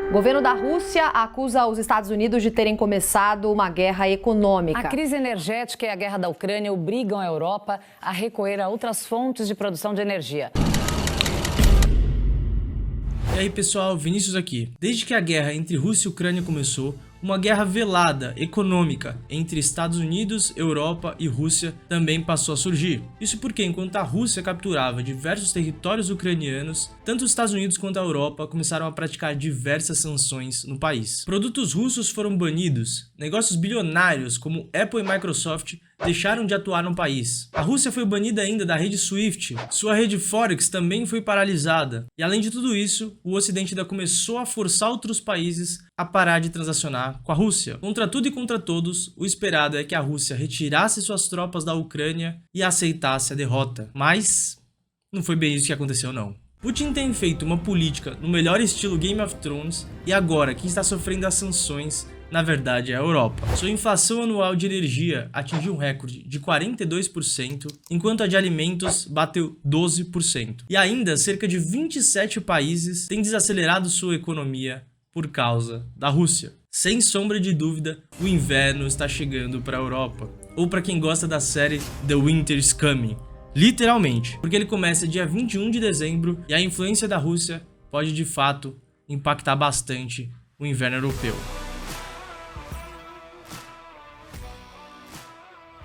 O governo da Rússia acusa os Estados Unidos de terem começado uma guerra econômica. A crise energética e a guerra da Ucrânia obrigam a Europa a recorrer a outras fontes de produção de energia. E aí pessoal, Vinícius aqui. Desde que a guerra entre Rússia e Ucrânia começou, uma guerra velada, econômica, entre Estados Unidos, Europa e Rússia também passou a surgir. Isso porque enquanto a Rússia capturava diversos territórios ucranianos, tanto os Estados Unidos quanto a Europa começaram a praticar diversas sanções no país. Produtos russos foram banidos, negócios bilionários como Apple e Microsoft deixaram de atuar no país. A Rússia foi banida ainda da rede SWIFT, sua rede Forex também foi paralisada. E além de tudo isso, o Ocidente ainda começou a forçar outros países a parar de transacionar com a Rússia. Contra tudo e contra todos, o esperado é que a Rússia retirasse suas tropas da Ucrânia e aceitasse a derrota. Mas não foi bem isso que aconteceu não. Putin tem feito uma política no melhor estilo Game of Thrones e agora quem está sofrendo as sanções na verdade é a Europa. Sua inflação anual de energia atingiu um recorde de 42%, enquanto a de alimentos bateu 12%. E ainda cerca de 27 países têm desacelerado sua economia por causa da Rússia. Sem sombra de dúvida, o inverno está chegando para a Europa. Ou para quem gosta da série The Winter is Coming. Literalmente, porque ele começa dia 21 de dezembro e a influência da Rússia pode de fato impactar bastante o inverno europeu.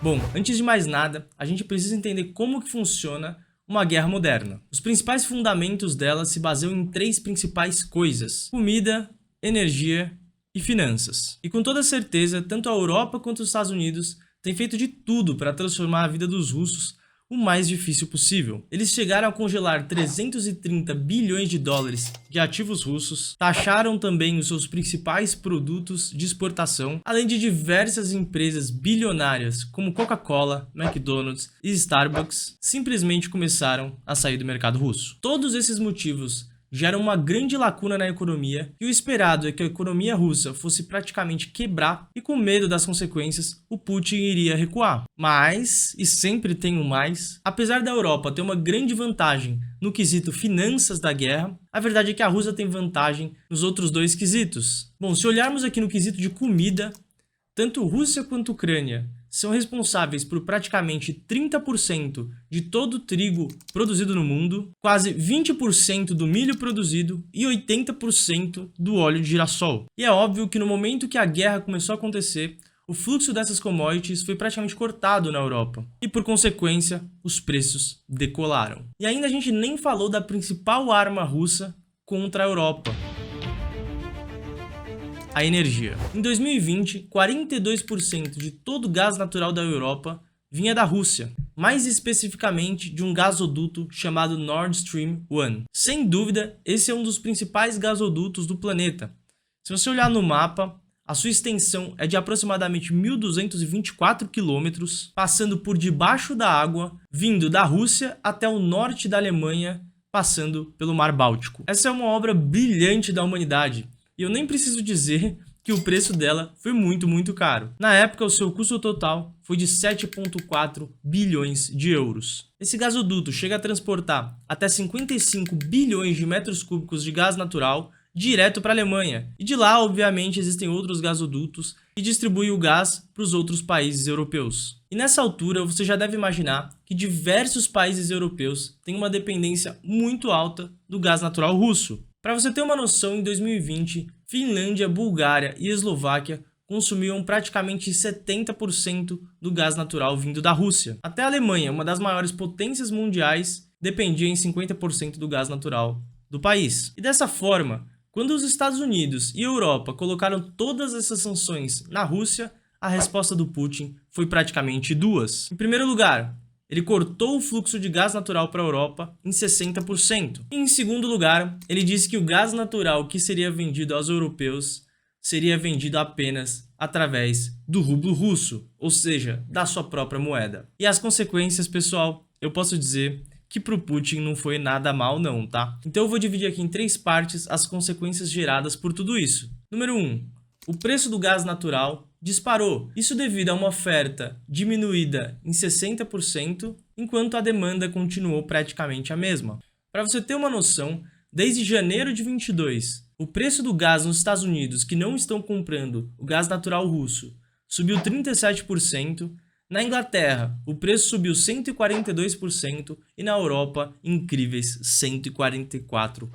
Bom, antes de mais nada, a gente precisa entender como que funciona uma guerra moderna. Os principais fundamentos dela se baseiam em três principais coisas: comida, energia e finanças. E com toda certeza, tanto a Europa quanto os Estados Unidos têm feito de tudo para transformar a vida dos russos o mais difícil possível. Eles chegaram a congelar 330 bilhões de dólares de ativos russos, taxaram também os seus principais produtos de exportação, além de diversas empresas bilionárias como Coca-Cola, McDonald's e Starbucks simplesmente começaram a sair do mercado russo. Todos esses motivos geram uma grande lacuna na economia e o esperado é que a economia russa fosse praticamente quebrar e com medo das consequências o Putin iria recuar. Mas, e sempre tem um mais, apesar da Europa ter uma grande vantagem no quesito finanças da guerra, a verdade é que a Rússia tem vantagem nos outros dois quesitos. Bom, se olharmos aqui no quesito de comida, tanto Rússia quanto Ucrânia são responsáveis por praticamente 30% de todo o trigo produzido no mundo, quase 20% do milho produzido e 80% do óleo de girassol. E é óbvio que no momento que a guerra começou a acontecer, o fluxo dessas commodities foi praticamente cortado na Europa e, por consequência, os preços decolaram. E ainda a gente nem falou da principal arma russa contra a Europa: a energia. Em 2020, 42% de todo o gás natural da Europa vinha da Rússia, mais especificamente de um gasoduto chamado Nord Stream 1. Sem dúvida, esse é um dos principais gasodutos do planeta. Se você olhar no mapa, a sua extensão é de aproximadamente 1.224 quilômetros, passando por debaixo da água, vindo da Rússia até o norte da Alemanha, passando pelo Mar Báltico. Essa é uma obra brilhante da humanidade. E eu nem preciso dizer que o preço dela foi muito caro. Na época, o seu custo total foi de 7,4 bilhões de euros. Esse gasoduto chega a transportar até 55 bilhões de metros cúbicos de gás natural direto para a Alemanha. E de lá, obviamente, existem outros gasodutos que distribuem o gás para os outros países europeus. E nessa altura, você já deve imaginar que diversos países europeus têm uma dependência muito alta do gás natural russo. Para você ter uma noção, em 2020, Finlândia, Bulgária e Eslováquia consumiam praticamente 70% do gás natural vindo da Rússia. Até a Alemanha, uma das maiores potências mundiais, dependia em 50% do gás natural do país. E dessa forma, quando os Estados Unidos e a Europa colocaram todas essas sanções na Rússia, a resposta do Putin foi praticamente duas. Em primeiro lugar, ele cortou o fluxo de gás natural para a Europa em 60%. E em segundo lugar, ele disse que o gás natural que seria vendido aos europeus seria vendido apenas através do rublo russo, ou seja, da sua própria moeda. E as consequências, pessoal, eu posso dizer que para o Putin não foi nada mal não, tá? Então eu vou dividir aqui em três partes as consequências geradas por tudo isso. Número 1. O preço do gás natural disparou. Isso devido a uma oferta diminuída em 60%, enquanto a demanda continuou praticamente a mesma. Para você ter uma noção, desde janeiro de 22 o preço do gás nos Estados Unidos, que não estão comprando o gás natural russo, subiu 37%. Na Inglaterra, o preço subiu 142% e na Europa, incríveis 144%.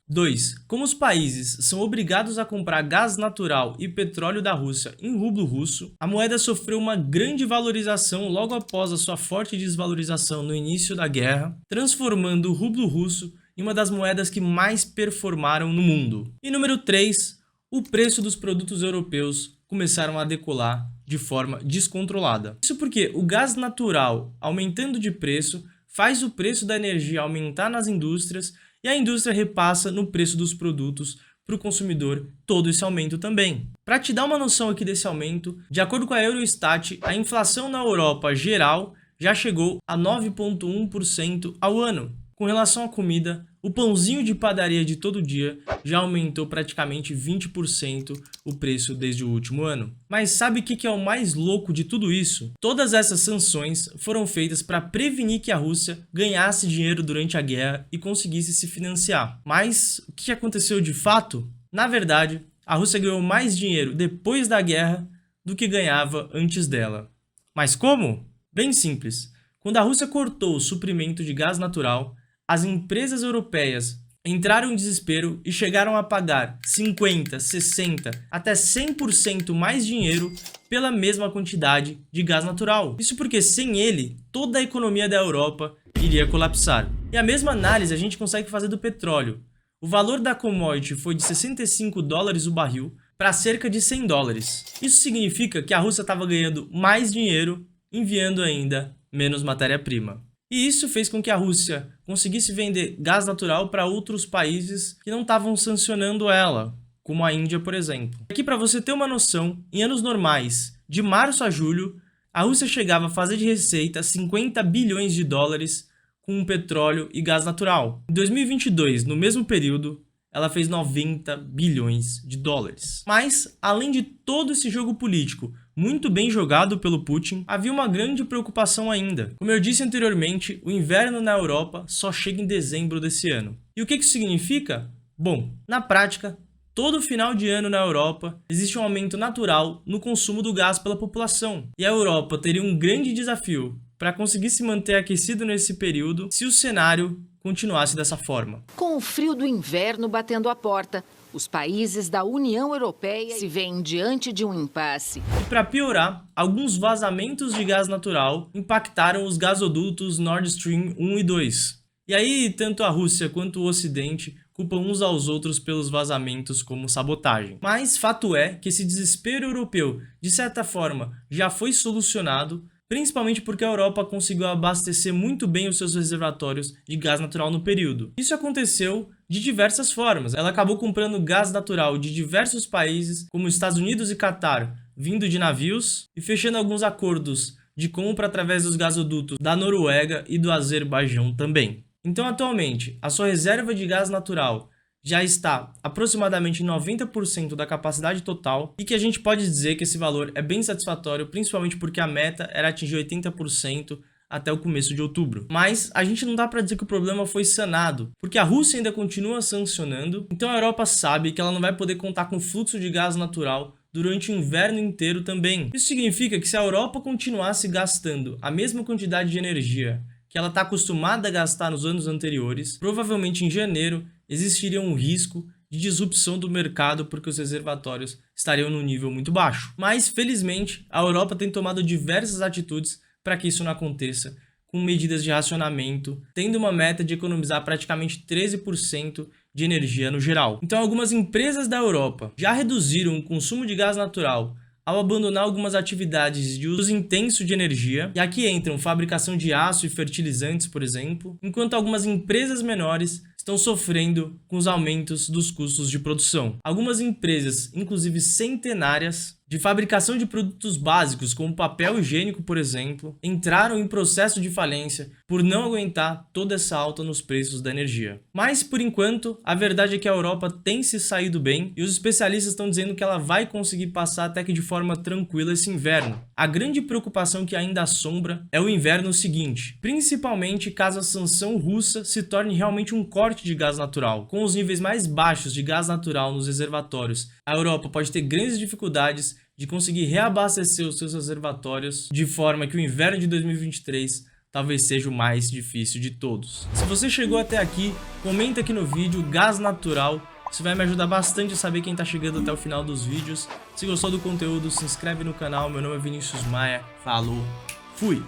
2. Como os países são obrigados a comprar gás natural e petróleo da Rússia em rublo russo, a moeda sofreu uma grande valorização logo após a sua forte desvalorização no início da guerra, transformando o rublo russo em uma das moedas que mais performaram no mundo. E número 3, o preço dos produtos europeus começaram a decolar de forma descontrolada. Isso porque o gás natural aumentando de preço faz o preço da energia aumentar nas indústrias e a indústria repassa no preço dos produtos para o consumidor todo esse aumento também. Para te dar uma noção aqui desse aumento, de acordo com a Eurostat, a inflação na Europa geral já chegou a 9,1% ao ano. Com relação à comida, o pãozinho de padaria de todo dia já aumentou praticamente 20% o preço desde o último ano. Mas sabe o que é o mais louco de tudo isso? Todas essas sanções foram feitas para prevenir que a Rússia ganhasse dinheiro durante a guerra e conseguisse se financiar. Mas o que aconteceu de fato? Na verdade, a Rússia ganhou mais dinheiro depois da guerra do que ganhava antes dela. Mas como? Bem simples. Quando a Rússia cortou o suprimento de gás natural, as empresas europeias entraram em desespero e chegaram a pagar 50%, 60%, até 100% mais dinheiro pela mesma quantidade de gás natural. Isso porque sem ele, toda a economia da Europa iria colapsar. E a mesma análise a gente consegue fazer do petróleo. O valor da commodity foi de $65 o barril para cerca de $100. Isso significa que a Rússia estava ganhando mais dinheiro, enviando ainda menos matéria-prima. E isso fez com que a Rússia conseguisse vender gás natural para outros países que não estavam sancionando ela, como a Índia, por exemplo. Aqui, para você ter uma noção, em anos normais, de março a julho, a Rússia chegava a fazer de receita $50 bilhões com petróleo e gás natural. Em 2022, no mesmo período, ela fez $90 bilhões. Mas, além de todo esse jogo político muito bem jogado pelo Putin, havia uma grande preocupação ainda. Como eu disse anteriormente, o inverno na Europa só chega em dezembro desse ano. E o que isso significa? Bom, na prática, todo final de ano na Europa existe um aumento natural no consumo do gás pela população. E a Europa teria um grande desafio para conseguir se manter aquecido nesse período se o cenário continuasse dessa forma. Com o frio do inverno batendo à porta, os países da União Europeia se veem diante de um impasse. E para piorar, alguns vazamentos de gás natural impactaram os gasodutos Nord Stream 1 e 2. E aí, tanto a Rússia quanto o Ocidente culpam uns aos outros pelos vazamentos como sabotagem. Mas fato é que esse desespero europeu, de certa forma, já foi solucionado, principalmente porque a Europa conseguiu abastecer muito bem os seus reservatórios de gás natural no período. Isso aconteceu de diversas formas. Ela acabou comprando gás natural de diversos países, como Estados Unidos e Catar, vindo de navios, e fechando alguns acordos de compra através dos gasodutos da Noruega e do Azerbaijão também. Então, atualmente, a sua reserva de gás natural já está aproximadamente em 90% da capacidade total e que a gente pode dizer que esse valor é bem satisfatório, principalmente porque a meta era atingir 80% até o começo de outubro. Mas a gente não dá para dizer que o problema foi sanado, porque a Rússia ainda continua sancionando, então a Europa sabe que ela não vai poder contar com fluxo de gás natural durante o inverno inteiro também. Isso significa que se a Europa continuasse gastando a mesma quantidade de energia que ela está acostumada a gastar nos anos anteriores, provavelmente em janeiro existiria um risco de disrupção do mercado porque os reservatórios estariam num nível muito baixo. Mas, felizmente, a Europa tem tomado diversas atitudes para que isso não aconteça, com medidas de racionamento, tendo uma meta de economizar praticamente 13% de energia no geral. Então, algumas empresas da Europa já reduziram o consumo de gás natural ao abandonar algumas atividades de uso intenso de energia, e aqui entram fabricação de aço e fertilizantes, por exemplo, enquanto algumas empresas menores estão sofrendo com os aumentos dos custos de produção. Algumas empresas, inclusive centenárias, de fabricação de produtos básicos, como papel higiênico, por exemplo, entraram em processo de falência por não aguentar toda essa alta nos preços da energia. Mas, por enquanto, a verdade é que a Europa tem se saído bem e os especialistas estão dizendo que ela vai conseguir passar até que de forma tranquila esse inverno. A grande preocupação que ainda assombra é o inverno seguinte, principalmente caso a sanção russa se torne realmente um corte de gás natural. Com os níveis mais baixos de gás natural nos reservatórios, a Europa pode ter grandes dificuldades de conseguir reabastecer os seus reservatórios, de forma que o inverno de 2023 talvez seja o mais difícil de todos. Se você chegou até aqui, comenta aqui no vídeo gás natural. Isso vai me ajudar bastante a saber quem está chegando até o final dos vídeos. Se gostou do conteúdo, se inscreve no canal. Meu nome é Vinícius Maia. Falou, fui!